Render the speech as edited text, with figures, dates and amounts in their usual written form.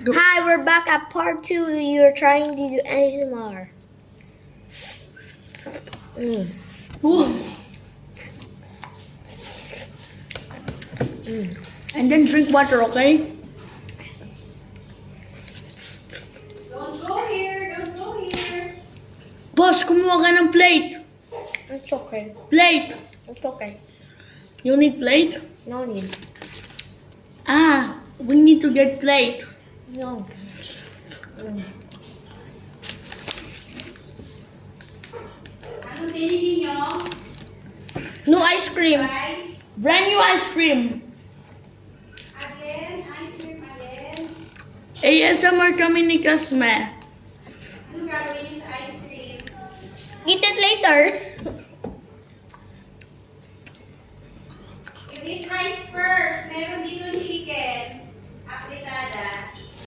Hi, we're back at part 2. You're trying to do ASMR. And then drink water, okay? Don't go here. Don't go here. Boss, kumuha ka ng plate. It's okay. Plate. It's okay. You need plate? No need. Ah, we need to get plate. No. Ano tinigin nyo? No ice cream. Right? Brand new ice cream. Again? Ice cream again? ASMR kami ni Kasme. Ano gagawin nyo sa ice cream? Eat it later.